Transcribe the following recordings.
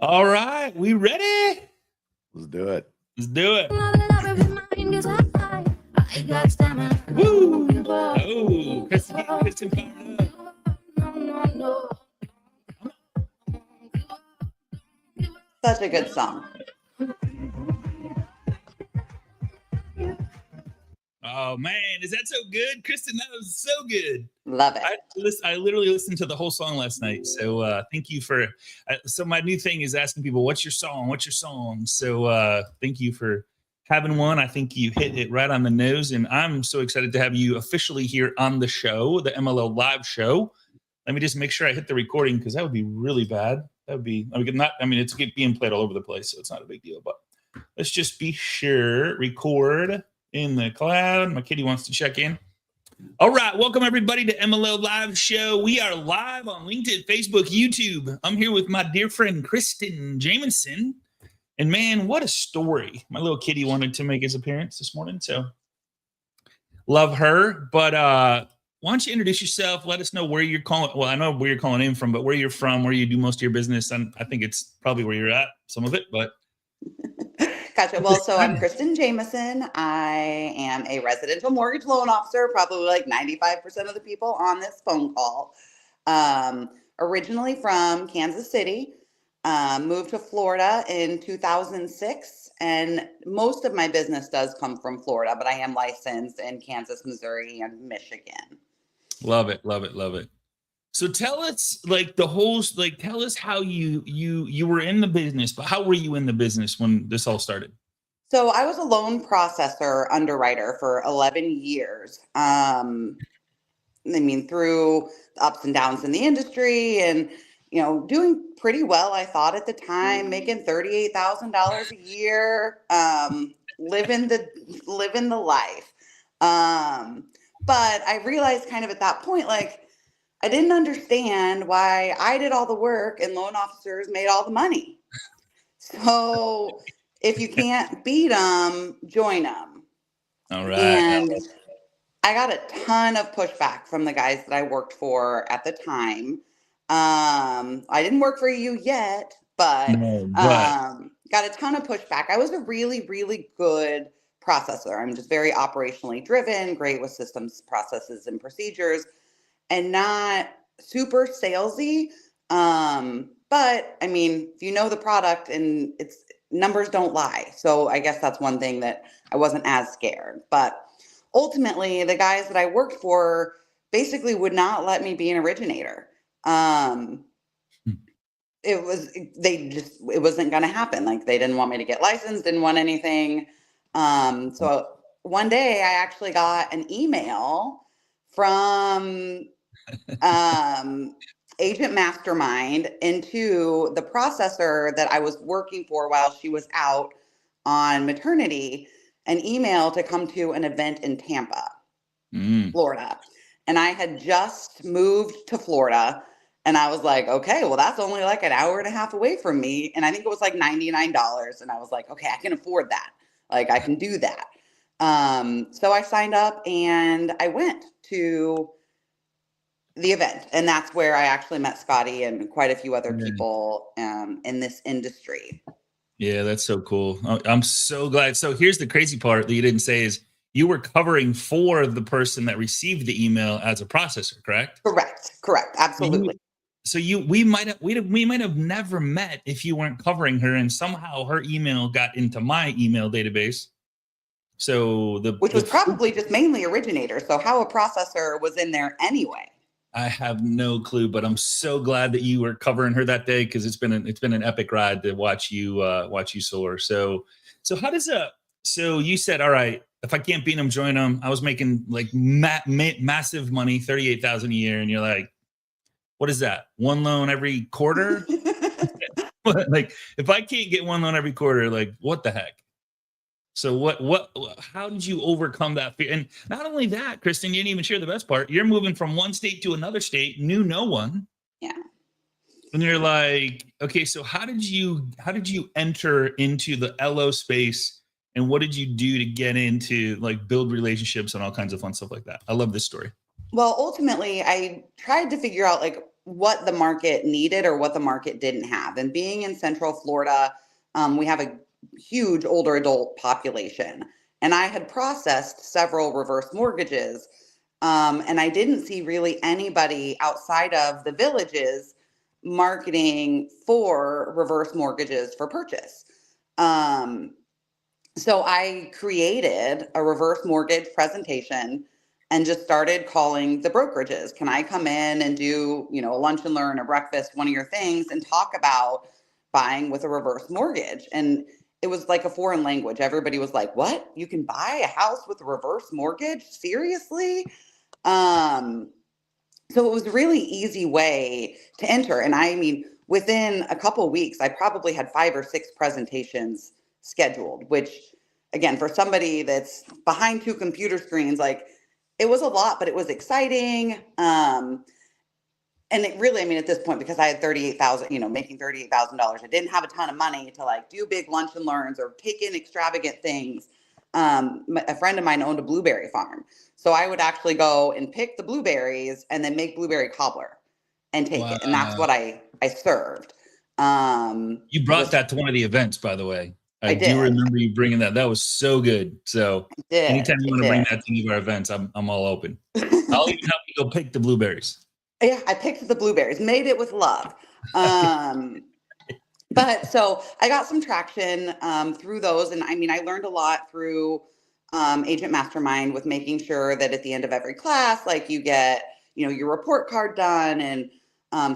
All right, we ready? Let's do it. Let's do it. Woo! Oh, Kristin fired up. Such a good song. Oh man, is that so good, Kristin? That was so good. Love it. I literally listened to the whole song last night. So thank you for. So my new thing is asking people, "What's your song? What's your song?" So thank you for having one. I think you hit it right on the nose, and I'm so excited to have you officially here on the show, the MLO live show. Let me just make sure I hit the recording because that would be really bad. That would be not. I mean, it's being played all over the place, so it's not a big deal. But let's just be sure record in the cloud. My kitty wants to check in. All right, welcome everybody to MLO Live Show. We are live on LinkedIn, Facebook, YouTube. I'm here with my dear friend Kristin Jamieson, and man, what a story! My little kitty wanted to make his appearance this morning, so love her. But why don't you introduce yourself? Let us know where you're calling. Well, I know where you're calling in from, but where you're from, where you do most of your business. And I think it's probably where you're at, some of it, but. Gotcha. Well, so I'm Kristin Jamieson. I am a residential mortgage loan officer, probably like 95% of the people on this phone call. Originally from Kansas City, moved to Florida in 2006, and most of my business does come from Florida, but I am licensed in Kansas, Missouri, and Michigan. Love it, love it, love it. So tell us tell us how you were in the business, but how were you in the business when this all started? So I was a loan processor underwriter for 11 years. Through the ups and downs in the industry and, doing pretty well, I thought at the time, making $38,000 a year, living the life. But I realized kind of at that point, I didn't understand why I did all the work and loan officers made all the money. So if you can't beat them, join them. All right. And I got a ton of pushback from the guys that I worked for at the time. I didn't work for you yet, but got a ton of pushback. I was a really, really good processor. I'm just very operationally driven, great with systems, processes, and procedures, and not super salesy. But I mean, if you know the product and it's numbers don't lie. So I guess that's one thing that I wasn't as scared. But ultimately, the guys that I worked for basically would not let me be an originator. It wasn't going to happen. They didn't want me to get licensed, didn't want anything. So one day I actually got an email from Agent Mastermind into the processor that I was working for while she was out on maternity, an email to come to an event in Tampa, Florida. And I had just moved to Florida, and I was like, okay, well, that's only like an hour and a half away from me. And I think it was like $99. And I was like, okay, I can afford that. I can do that. So I signed up and I went to the event, and that's where I actually met Scotty and quite a few other people in this industry. Yeah, that's so cool. I'm so glad. So here's the crazy part that you didn't say is you were covering for the person that received the email as a processor, correct? Correct. Absolutely. We might have never met if you weren't covering her, and somehow her email got into my email database. So which was probably just mainly originator. So how a processor was in there anyway. I have no clue, but I'm so glad that you were covering her that day because it's been an epic ride to watch you soar. So how does so you said, all right, if I can't beat them, join them. I was making massive money, 38,000 a year, and you're like, what is that? One loan every quarter? If I can't get one loan every quarter, what the heck? So how did you overcome that fear? And not only that, Kristin, you didn't even share the best part. You're moving from one state to another state, knew no one. Yeah. And you're like, okay, so how did you enter into the LO space, and what did you do to get into build relationships and all kinds of fun stuff like that? I love this story. Well, ultimately, I tried to figure out what the market needed or what the market didn't have. And being in Central Florida, we have a huge older adult population. And I had processed several reverse mortgages. And I didn't see really anybody outside of the villages marketing for reverse mortgages for purchase. So I created a reverse mortgage presentation and just started calling the brokerages. Can I come in and do, a lunch and learn, a breakfast, one of your things, and talk about buying with a reverse mortgage? And it was like a foreign language. Everybody was like, what? You can buy a house with a reverse mortgage? Seriously? So it was a really easy way to enter. And I mean, within a couple of weeks, I probably had 5 or 6 presentations scheduled, which again, for somebody that's behind 2 computer screens, like, it was a lot, but it was exciting. And it really, I mean, at this point, because I had 38,000, making $38,000, I didn't have a ton of money to like do big lunch and learns or take in extravagant things. A friend of mine owned a blueberry farm. So I would actually go and pick the blueberries and then make blueberry cobbler and take it. And that's what I served. You brought that to one of the events, by the way. I do remember you bringing that. That was so good. So anytime you want to bring that to any of our events, I'm all open. I'll even help you go pick the blueberries. Yeah, I picked the blueberries, made it with love. But so I got some traction through those. And I mean, I learned a lot through Agent Mastermind with making sure that at the end of every class, like you get, your report card done. And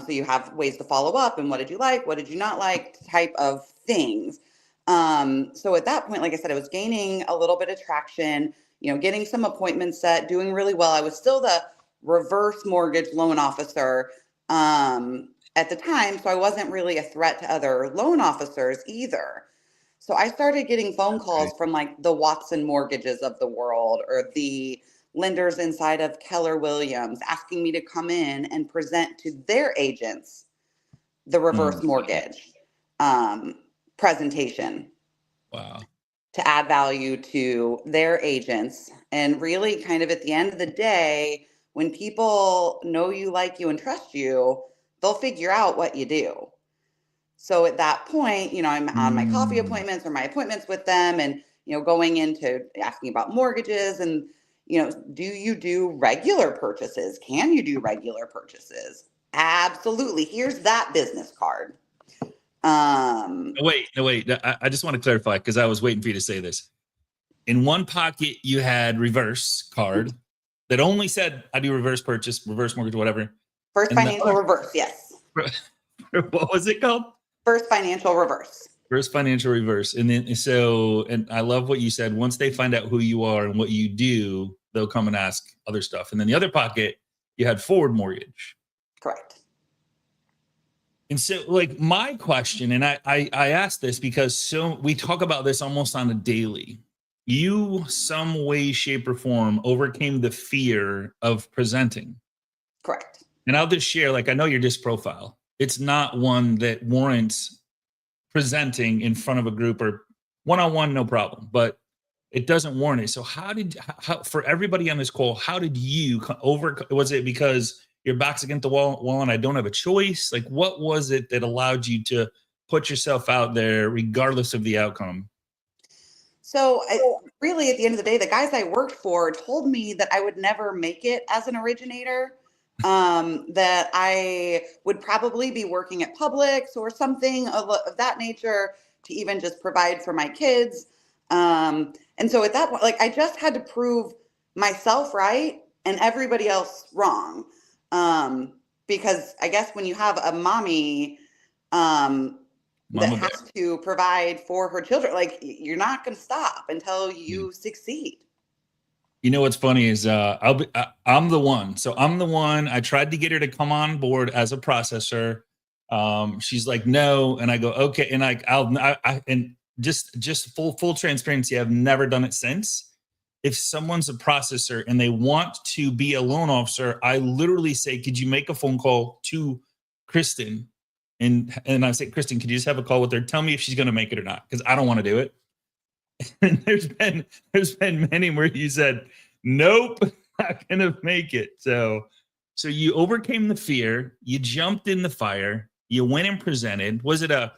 so you have ways to follow up and what did you like? What did you not like? Type of things. So at that point, like I said, I was gaining a little bit of traction, getting some appointments set, doing really well. I was still the reverse mortgage loan officer at the time. So I wasn't really a threat to other loan officers either. So I started getting phone calls from like the Watson Mortgages of the world or the lenders inside of Keller Williams asking me to come in and present to their agents the reverse mortgage presentation. Wow. To add value to their agents. And really kind of at the end of the day, when people know you, like you, and trust you, they'll figure out what you do. So at that point, I'm on my coffee appointments or my appointments with them and, going into asking about mortgages and, do you do regular purchases? Can you do regular purchases? Absolutely. Here's that business card. No, wait. I just want to clarify because I was waiting for you to say this. In one pocket, you had reverse card that only said, I do reverse purchase, reverse mortgage, whatever. First Financial Reverse, yes. What was it called? First Financial Reverse. First Financial Reverse. And then, and I love what you said. Once they find out who you are and what you do, they'll come and ask other stuff. And then the other pocket, you had forward mortgage. Correct. And so like my question, and I asked this because we talk about this almost on a daily. You, some way, shape, or form, overcame the fear of presenting. Correct. And I'll just share, like, I know your disc profile. It's not one that warrants presenting in front of a group or one-on-one, no problem, but it doesn't warrant it. So how for everybody on this call, how did you was it because your back's against the wall and I don't have a choice? Like, what was it that allowed you to put yourself out there regardless of the outcome? So really, at the end of the day, the guys I worked for told me that I would never make it as an originator, that I would probably be working at Publix or something of that nature to even just provide for my kids. And so at that point, like, I just had to prove myself right and everybody else wrong. Because I guess when you have a mommy, that has to provide for her children, like, you're not going to stop until you succeed. You know what's funny is I'm the one. So I'm the one. I tried to get her to come on board as a processor. She's like, no, and I go, okay, and and just full transparency. I've never done it since. If someone's a processor and they want to be a loan officer, I literally say, could you make a phone call to Kristin? And I say, Kristin, could you just have a call with her? Tell me if she's going to make it or not, because I don't want to do it. And there's been many where you said, nope, not going to make it. So So you overcame the fear, you jumped in the fire, you went and presented. Was it a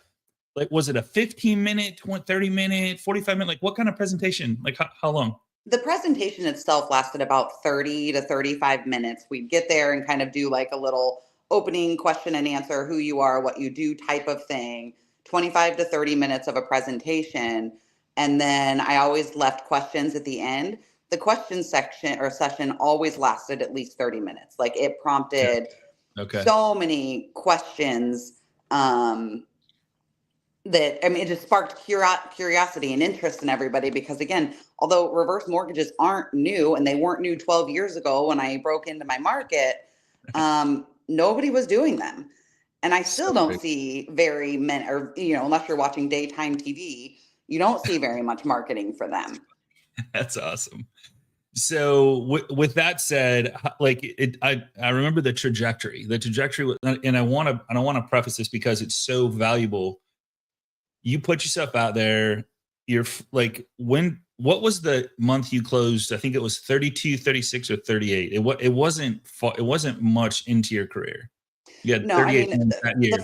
15-minute, 30-minute, 45-minute? Like what kind of presentation? Like how long? The presentation itself lasted about 30 to 35 minutes. We'd get there and kind of do like a little opening question and answer, who you are, what you do type of thing, 25 to 30 minutes of a presentation. And then I always left questions at the end. The question section or session always lasted at least 30 minutes. Like it prompted so many questions that, I mean, it just sparked curiosity and interest in everybody because, again, although reverse mortgages aren't new and they weren't new 12 years ago when I broke into my market, nobody was doing them. And I still don't see very many, or, unless you're watching daytime TV, you don't see very much marketing for them. That's awesome. So with that said, like I remember the trajectory, and I want to preface this because it's so valuable. You put yourself out there. You're like, what was the month you closed? I think it was 32, 36 or 38. It wasn't much into your career. You had 38 that year.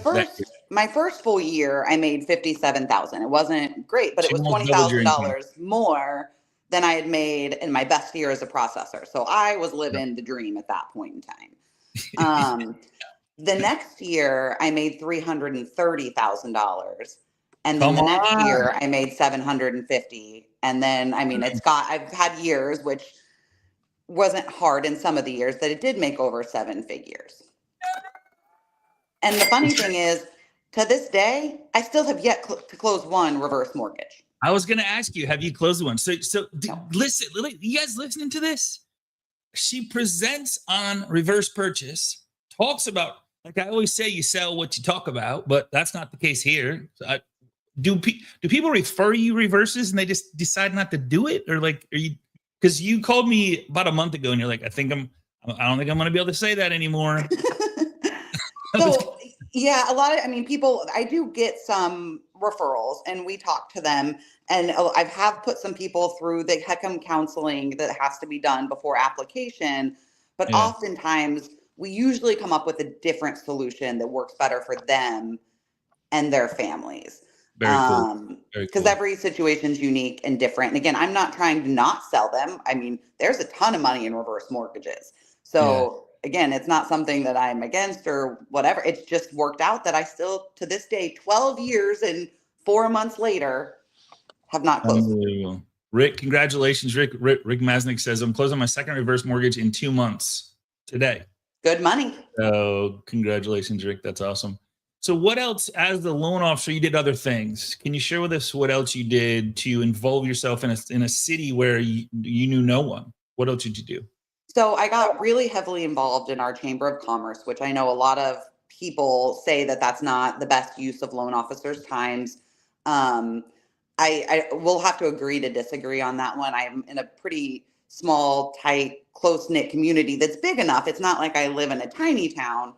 My first full year, I made $57,000. It wasn't great, but it was $20,000 more than I had made in my best year as a processor. So I was living the dream at that point in time. The next year, I made $330,000. And then the next year I made 750. And then, I mean, I've had years, which wasn't hard in some of the years, that it did make over 7 figures. And the funny thing is, to this day, I still have yet to close one reverse mortgage. I was going to ask you, have you closed one? So listen, you guys listening to this? She presents on reverse purchase, talks about, like I always say, you sell what you talk about, but that's not the case here. So do people refer you reverses and they just decide not to do it? Or like, are you, because you called me about a month ago and you're like, I don't think I'm going to be able to say that anymore. So yeah, people, I do get some referrals and we talk to them, and I have put some people through the HECM counseling that has to be done before application, but oftentimes we usually come up with a different solution that works better for them and their families. Very cool. Because every situation is unique and different. And again, I'm not trying to not sell them. I mean, there's a ton of money in reverse mortgages. So again, it's not something that I'm against or whatever. It's just worked out that I still, to this day, 12 years and 4 months later, have not closed. Unbelievable. Rick, congratulations. Rick Masnick says, I'm closing my second reverse mortgage in 2 months today. Good money. Oh, congratulations, Rick. That's awesome. So what else, as the loan officer, you did other things. Can you share with us what else you did to involve yourself in a city where you knew no one? What else did you do? So I got really heavily involved in our Chamber of Commerce, which I know a lot of people say that that's not the best use of loan officers' times. I will have to agree to disagree on that one. I'm in a pretty small, tight, close-knit community that's big enough. It's not like I live in a tiny town,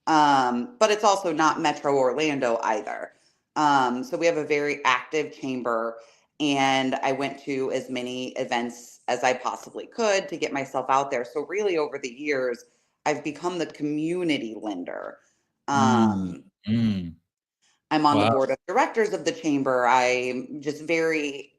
but it's also not Metro Orlando either. So we have a very active chamber, and I went to as many events as I possibly could to get myself out there. So really over the years, I've become the community lender. I'm on the board of directors of the chamber. I'm just very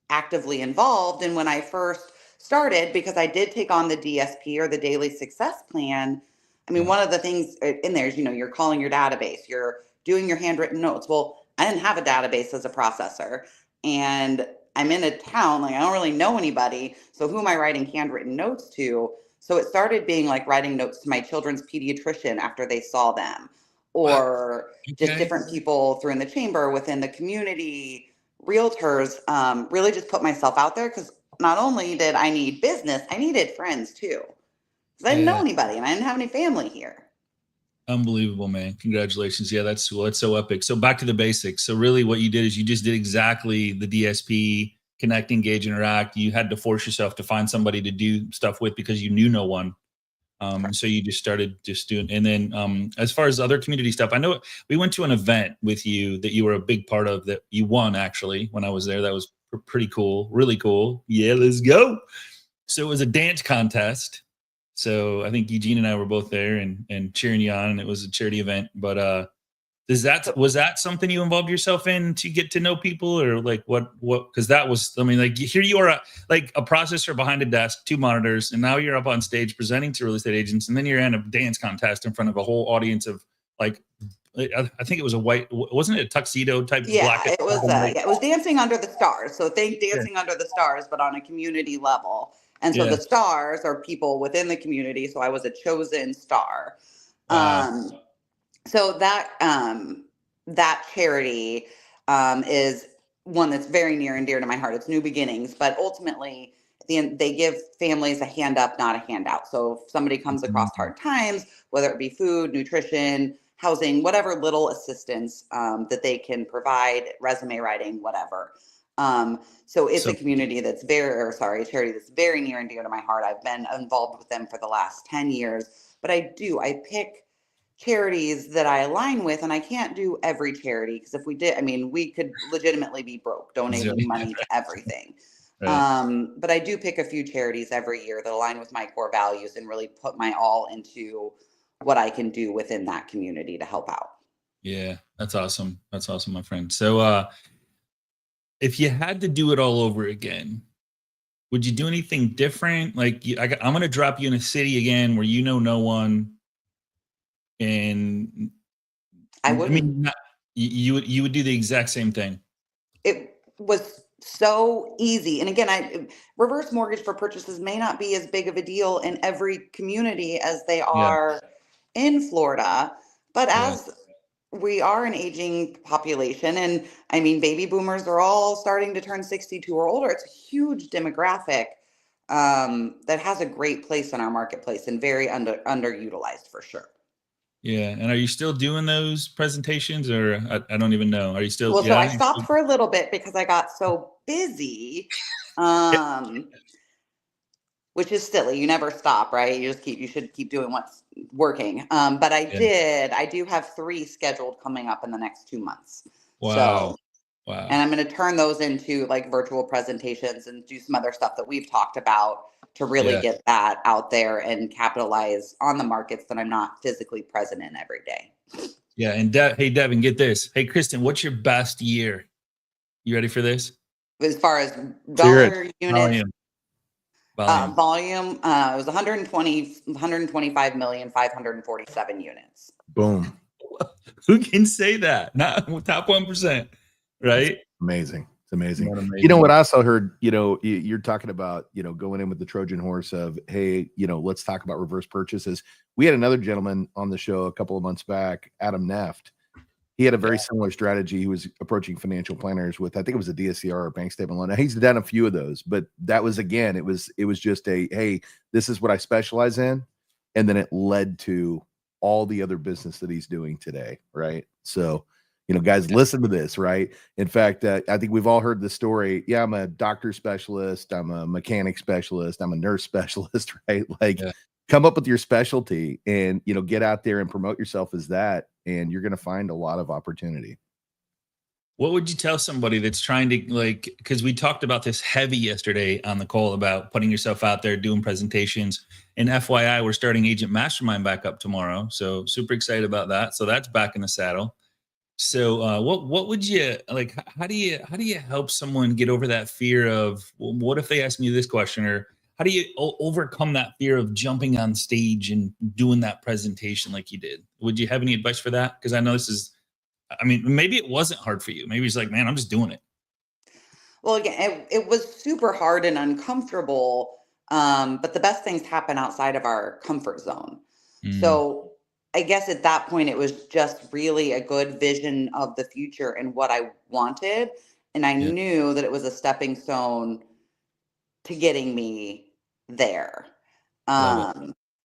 actively involved. And when I first started, because I did take on the DSP or the Daily Success Plan, I mean, one of the things in there is, you're calling your database, you're doing your handwritten notes. Well, I didn't have a database as a processor, and I'm in a town, like I don't really know anybody. So who am I writing handwritten notes to? So it started being like writing notes to my children's pediatrician after they saw them, or just different people through in the chamber, within the community, realtors, really just put myself out there, because not only did I need business, I needed friends too. Because I didn't know anybody and I didn't have any family here. Unbelievable, man. Congratulations. Yeah, that's cool. That's so epic. So back to the basics. So really what you did is you just did exactly the DSP, connect, engage, interact. You had to force yourself to find somebody to do stuff with because you knew no one. And so you just started just doing, and then as far as other community stuff, I know we went to an event with you that you were a big part of, that you won actually when I was there. That was pretty cool. Really cool. Yeah, let's go. So it was a dance contest. So I think Eugene and I were both there and cheering you on, and it was a charity event. But was that something you involved yourself in to get to know people, or like what? Because that was, I mean, like here you are, like a processor behind a desk, 2 monitors, and now you're up on stage presenting to real estate agents, and then you're in a dance contest in front of a whole audience of like, I think it was wasn't it a tuxedo type? Yeah, Black it was. It was Dancing Under the Stars. So think Dancing Under the Stars, but on a community level. And so the stars are people within the community. So I was a chosen star. Wow. So that charity is one that's very near and dear to my heart. It's New Beginnings, but ultimately at the end, they give families a hand up, not a handout. So if somebody comes across hard times, whether it be food, nutrition, housing, whatever little assistance that they can provide, resume writing, whatever. So it's a community that's a charity that's very near and dear to my heart. I've been involved with them for the last 10 years, but I pick charities that I align with, and I can't do every charity, because if we did, I mean, we could legitimately be broke donating money to everything. Right. But I do pick a few charities every year that align with my core values and really put my all into what I can do within that community to help out. Yeah, that's awesome. That's awesome, my friend. So if you had to do it all over again, would you do anything different? Like I'm going to drop you in a city again where you know no one. And I mean, you would do the exact same thing. It was so easy. And again, reverse mortgage for purchases may not be as big of a deal in every community as they are in Florida, but as we are an aging population, and I mean, baby boomers are all starting to turn 62 or older. It's a huge demographic that has a great place in our marketplace and very underutilized for sure. Yeah. And are you still doing those presentations, or I don't even know. Are you still? Well, so I stopped for a little bit because I got so busy, which is silly. You never stop, right? You should keep doing what's working. But I do have 3 scheduled coming up in the next 2 months. Wow. Wow. And I'm going to turn those into like virtual presentations and do some other stuff that we've talked about to really get that out there and capitalize on the markets that I'm not physically present in every day. Yeah. And hey, Devin, get this. Hey, Kristin, what's your best year? You ready for this? As far as dollar units, volume, it was 125,547 units. Boom. Who can say that? Not top 1%, right? That's amazing. It's amazing. You know what I also heard, you're talking about, going in with the Trojan horse of, hey, let's talk about reverse purchases. We had another gentleman on the show a couple of months back, Adam Neft. He had a very similar strategy. He was approaching financial planners with, I think it was a DSCR or bank statement loan. Now, he's done a few of those, but that was, again, it was just hey, this is what I specialize in. And then it led to all the other business that he's doing today. Right. So, guys, listen to this, right? In fact, I think we've all heard the story. Yeah, I'm a doctor specialist. I'm a mechanic specialist. I'm a nurse specialist, right? Like, come up with your specialty and, get out there and promote yourself as that. And you're going to find a lot of opportunity. What would you tell somebody that's trying to, because we talked about this heavy yesterday on the call about putting yourself out there, doing presentations. And FYI, we're starting Agent Mastermind back up tomorrow. So super excited about that. So that's back in the saddle. So what would you like? How do you help someone get over that fear of, well, what if they ask me this question, or how do you overcome that fear of jumping on stage and doing that presentation like you did? Would you have any advice for that? Because I know maybe it wasn't hard for you. Maybe it's like, man, I'm just doing it. Well, again, it was super hard and uncomfortable, but the best things happen outside of our comfort zone. So I guess at that point, it was just really a good vision of the future and what I wanted. And I knew that it was a stepping stone to getting me there,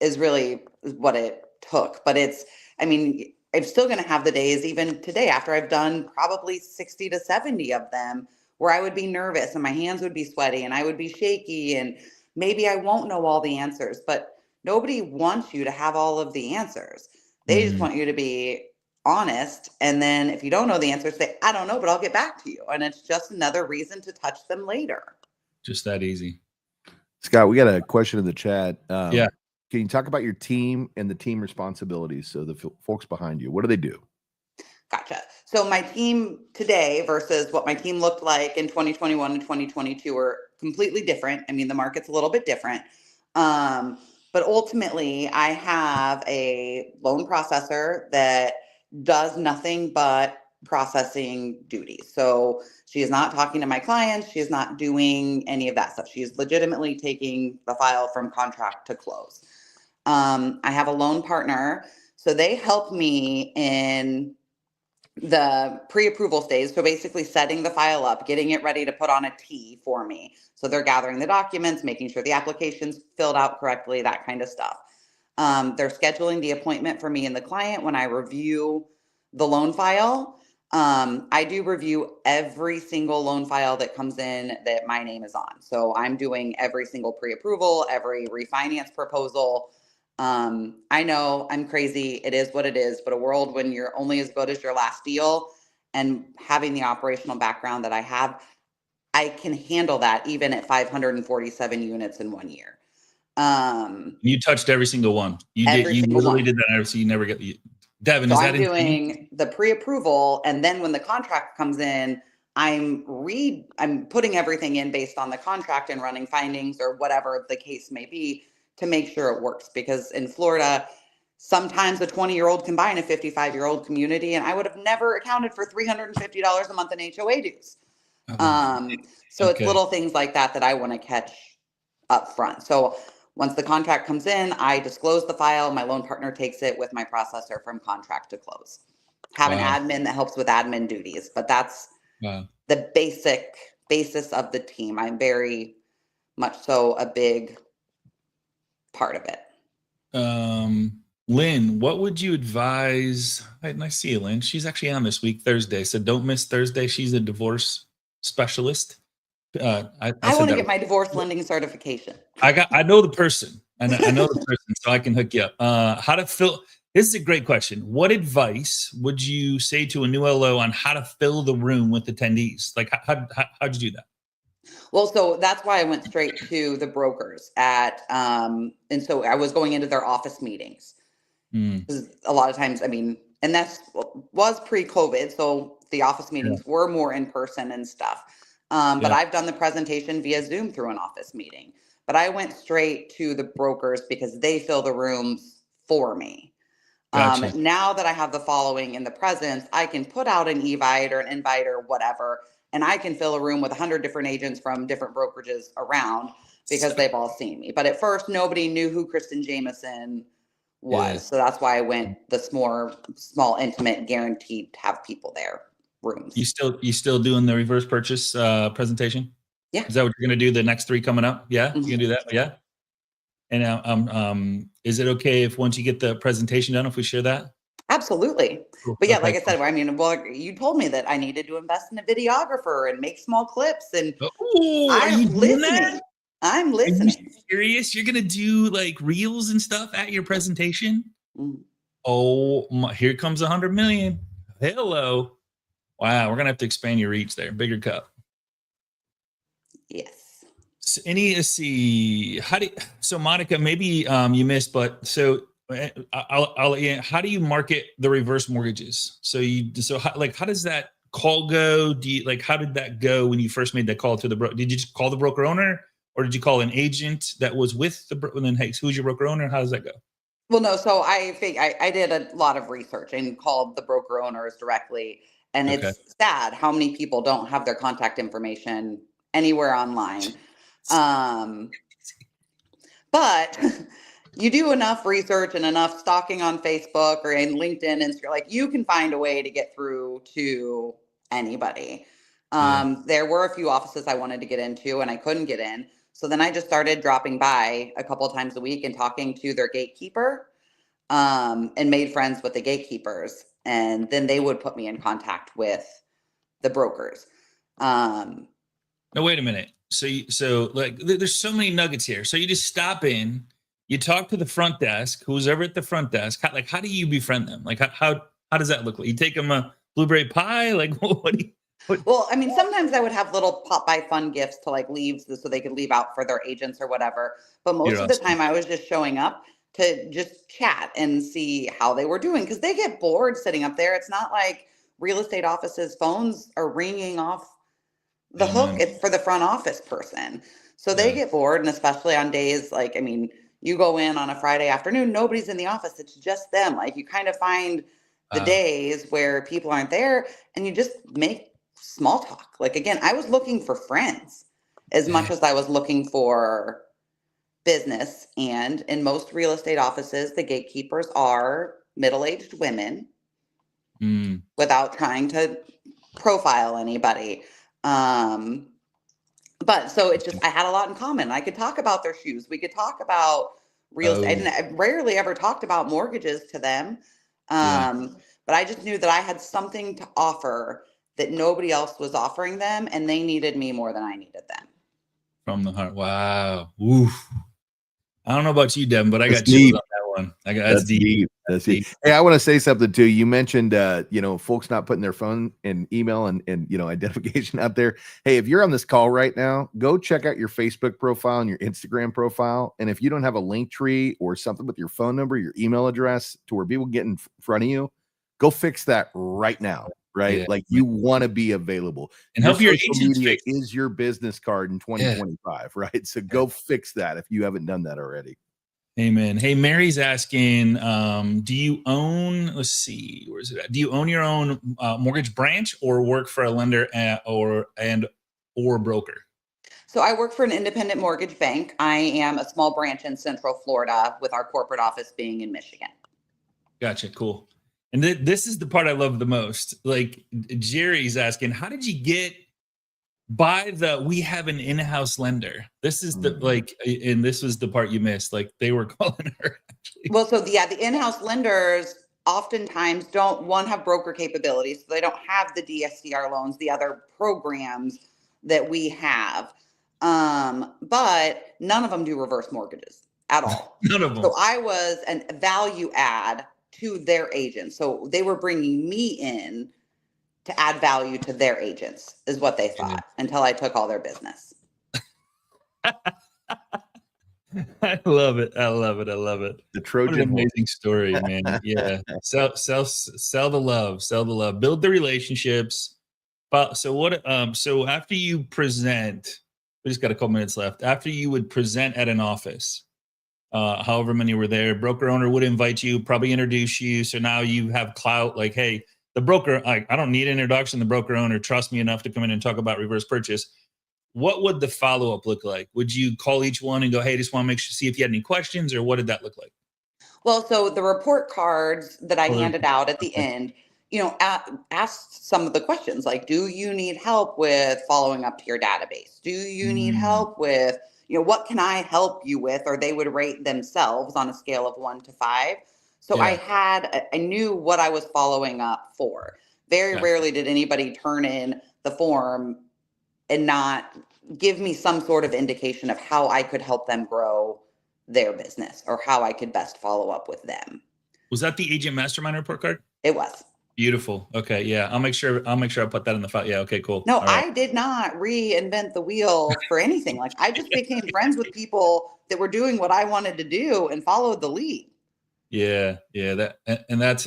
is really what it took. But I'm still going to have the days, even today, after I've done probably 60 to 70 of them, where I would be nervous and my hands would be sweaty and I would be shaky. And maybe I won't know all the answers, but nobody wants you to have all of the answers. They just want you to be honest. And then if you don't know the answer, say, I don't know, but I'll get back to you. And it's just another reason to touch them later. Just that easy. Scott, we got a question in the chat. can you talk about your team and the team responsibilities? So the folks behind you, what do they do? Gotcha. So my team today versus what my team looked like in 2021 and 2022 are completely different. I mean, the market's a little bit different. But ultimately, I have a loan processor that does nothing but processing duties. So she is not talking to my clients. She is not doing any of that stuff. She is legitimately taking the file from contract to close. I have a loan partner. So they help me in the pre-approval stage. So basically setting the file up, getting it ready to put on a T for me. So they're gathering the documents, making sure the application's filled out correctly, that kind of stuff. They're scheduling the appointment for me and the client when I review the loan file. I do review every single loan file that comes in that my name is on. So I'm doing every single pre-approval, every refinance proposal. I know I'm crazy. It is what it is, but a world when you're only as good as your last deal, and having the operational background that I have, I can handle that even at 547 units in 1 year. You touched every single one. You literally did that. So you never get Devin. So is that I'm doing the pre-approval, and then when the contract comes in, I'm putting everything in based on the contract and running findings or whatever the case may be to make sure it works. Because in Florida, sometimes a 20-year-old can buy in a 55-year-old community, and I would have never accounted for $350 a month in HOA dues. So it's little things like that I want to catch up front. So once the contract comes in, I disclose the file. My loan partner takes it with my processor from contract to close. Have an admin that helps with admin duties, but that's the basis of the team. I'm very much so a big part of it. Lynn, what would you advise? I see you, Lynn. She's actually on this week, Thursday. So don't miss Thursday. She's a divorce specialist. I want to get my divorce lending certification. I know the person. I know the person, so I can hook you up. How to fill? This is a great question. What advice would you say to a new LO on how to fill the room with attendees? Like, how'd you do that? Well, so that's why I went straight to the brokers and so I was going into their office meetings. A lot of times, and that was pre-COVID, so the office meetings were more in person and stuff. But I've done the presentation via Zoom through an office meeting. But I went straight to the brokers because they fill the rooms for me. Gotcha. Now that I have the following in the presence, I can put out an evite or an invite or whatever, and I can fill a room with 100 different agents from different brokerages around because they've all seen me. But at first, nobody knew who Kristin Jamieson was. Yeah. So that's why I went the small, intimate, guaranteed to have people there rooms. You still doing the reverse purchase presentation? Yeah. Is that what you're going to do the next 3 coming up? Yeah. Mm-hmm. You can do that. Yeah. And is it okay if once you get the presentation done, if we share that? Absolutely. Cool. But yeah, like I said, you told me that I needed to invest in a videographer and make small clips, and I'm listening. I'm listening. Are you serious? You're gonna do like reels and stuff at your presentation? Mm. Oh my! Here comes 100 million. Hello. Wow, we're gonna have to expand your reach there. Bigger cup. Yes. So so Monica, maybe you missed, but so I'll how do you market the reverse mortgages? How does that call go? How did that go when you first made that call to the broker? Did you just call the broker owner, or did you call an agent that was with the broker? And then, hey, who's your broker owner? How does that go? Well, no. So I did a lot of research and called the broker owners directly, and it's sad how many people don't have their contact information anywhere online. But you do enough research and enough stalking on Facebook or in LinkedIn, and you can find a way to get through to anybody. There were a few offices I wanted to get into and I couldn't get in. So then I just started dropping by a couple of times a week and talking to their gatekeeper, and made friends with the gatekeepers. And then they would put me in contact with the brokers. Now, wait a minute. So there's so many nuggets here. So you just stop in, you talk to the front desk, who's ever at the front desk. How do you befriend them? How does that look like? You take them a blueberry pie? Well, sometimes I would have little pop by fun gifts to leave so they could leave out for their agents or whatever. But most of the time I was just showing up. to just chat and see how they were doing, because they get bored sitting up there. It's not like real estate offices' phones are ringing off the hook for the front office person. So they get bored, and especially on days like, I mean, you go in on a Friday afternoon, nobody's in the office. It's just them. Like, you kind of find the days where people aren't there, and you just make small talk. Like, again, I was looking for friends as much as I was looking for business. And in most real estate offices, the gatekeepers are middle-aged women, without trying to profile anybody. But so it's just, I had a lot in common. I could talk about their shoes. We could talk about real estate. And I rarely ever talked about mortgages to them. But I just knew that I had something to offer that nobody else was offering them, and they needed me more than I needed them. From the heart. Wow. Oof. I don't know about you, Devin, but I got chills on that one. That's deep. That's deep. Hey, I want to say something too. You mentioned, folks not putting their phone and email and identification out there. Hey, if you're on this call right now, go check out your Facebook profile and your Instagram profile. And if you don't have a link tree or something with your phone number, your email address to where people get in front of you, go fix that right now. Right? Yeah. Like, you want to be available and help your agents media is your business card in 2025, right? So go fix that if you haven't done that already. Amen. Hey, Mary's asking, do you own, let's see, where is it at? Do you own your own mortgage branch or work for a lender or broker? So I work for an independent mortgage bank. I am a small branch in Central Florida, with our corporate office being in Michigan. Gotcha. Cool. And this is the part I love the most. Like, Jerry's asking, how did you get by we have an in-house lender? This is and this was the part you missed. Like, they were calling her. Actually. Well, so the in-house lenders oftentimes don't have broker capabilities. So they don't have the DSCR loans, the other programs that we have. But none of them do reverse mortgages at all. None of them. So I was a value add to their agents. So they were bringing me in to add value to their agents, is what they thought, until I took all their business. I love it. I love it. I love it. The Trojan, what an amazing story, man. Yeah. Sell the love, build the relationships. But so after you present, we just got a couple minutes left. After you would present at an office, however many were there, broker owner would invite you, probably introduce you. So now you have clout, like, hey, the broker, I don't need an introduction. The broker owner trusts me enough to come in and talk about reverse purchase. What would the follow-up look like? Would you call each one and go, hey, just want to see if you had any questions, or what did that look like? Well, so the report cards that I handed out at the end, asked some of the questions, like, do you need help with following up to your database? Do you need help with, what can I help you with? Or they would rate themselves on a scale of 1 to 5. So I knew what I was following up for. Very rarely did anybody turn in the form and not give me some sort of indication of how I could help them grow their business, or how I could best follow up with them. Was that the Agent Mastermind report card? It was. Beautiful. Okay. Yeah. I'll make sure I put that in the file. Yeah. Okay, cool. No, right. I did not reinvent the wheel for anything. Like, I just became friends with people that were doing what I wanted to do and followed the lead. Yeah. Yeah. That's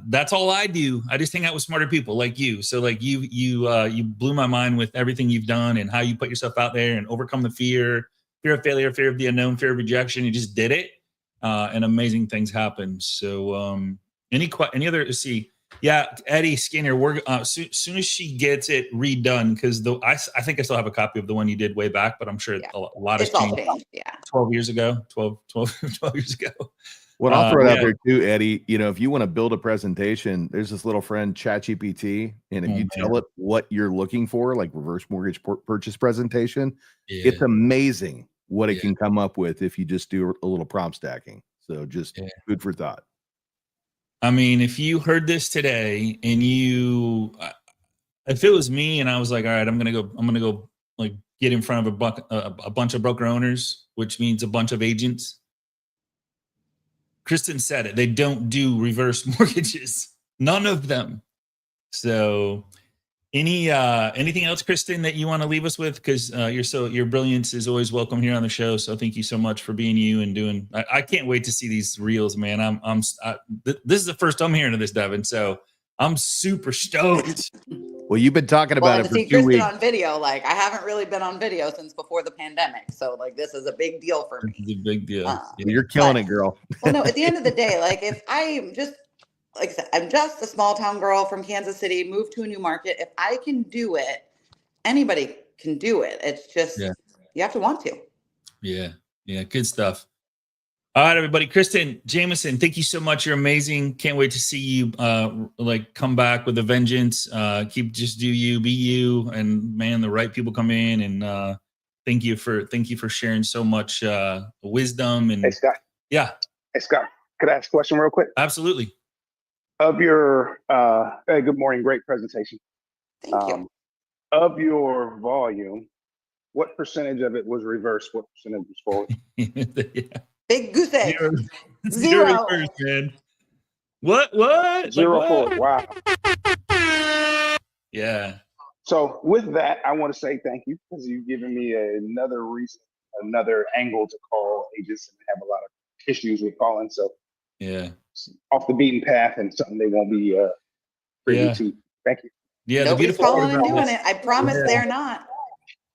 that's all I do. I just hang out with smarter people like you. So like you blew my mind with everything you've done and how you put yourself out there and overcome the fear of failure, fear of the unknown, fear of rejection. You just did it. And amazing things happen. So, any other, let's see. Yeah. Eddie Skinner, we're soon as she gets it redone, because I think I still have a copy of the one you did way back, but I'm sure a lot has changed. 12 years ago. Well, I'll throw it out there too, Eddie. If you want to build a presentation, there's this little friend, ChatGPT, and if you tell it what you're looking for, like reverse mortgage purchase presentation, it's amazing what it can come up with if you just do a little prompt stacking. So just food for thought. I mean, if you heard this today and if it was me and I was like, all right, I'm going to go like get in front of a bunch of broker owners, which means a bunch of agents. Kristin said it. They don't do reverse mortgages. None of them. So Anything else, Kristin, that you want to leave us with? Because your brilliance is always welcome here on the show. So thank you so much for being you and doing. I can't wait to see these reels, man. This is the first I'm hearing of this, Devin. So I'm super stoked. Well, you've been talking about it for 2 Kristin weeks. on video, like I haven't really been on video since before the pandemic, so like this is a big deal for me. It's a big deal. You're killing it, girl. Well, no, at the end of the day, like if I'm just like I said, I'm just a small town girl from Kansas City, moved to a new market. If I can do it, anybody can do it. It's just you have to want to. Yeah, good stuff. All right, everybody. Kristin Jamieson, thank you so much. You're amazing. Can't wait to see you come back with a vengeance. Just do you, be you, and man, the right people come in. And thank you for sharing so much wisdom. And hey, Scott. Yeah. Hey, Scott. Could I ask a question real quick? Absolutely. Of your hey, good morning, great presentation. Thank you. Of your volume, what percentage of it was reversed? What percentage was forward? Big goose egg. Zero. Reverse, man. What? 0 forward. Wow. Yeah. So with that, I want to say thank you because you've given me another reason, another angle to call agents and have a lot of issues with calling. So off the beaten path and something they won't be privy to. Thank you. Yeah, nobody's calling and doing it. I promise they're not.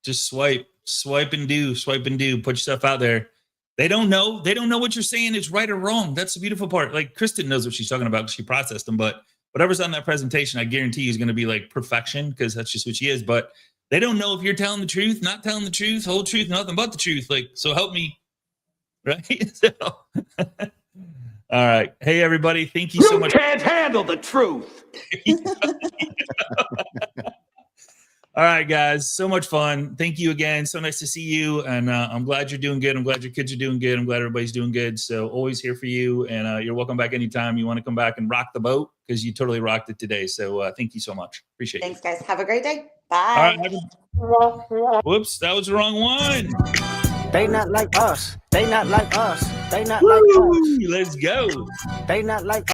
Just swipe and do. Put yourself out there. They don't know what you're saying is right or wrong. That's the beautiful part. Like Kristin knows what she's talking about. She processed them, but whatever's on that presentation, I guarantee you is going to be like perfection because that's just what she is. But they don't know if you're telling the truth, not telling the truth, whole truth, nothing but the truth. Like, so help me. Right. So, all right. Hey, everybody. Thank you so much. You can't handle the truth. All right, guys. So much fun. Thank you again. So nice to see you. And I'm glad you're doing good. I'm glad your kids are doing good. I'm glad everybody's doing good. So always here for you. And you're welcome back anytime you want to come back and rock the boat because you totally rocked it today. So thank you so much. Appreciate it. Thanks, guys. Have a great day. Bye. All right. Whoops. That was the wrong one. They not like us. They not like us. They not like us. Let's go. They not like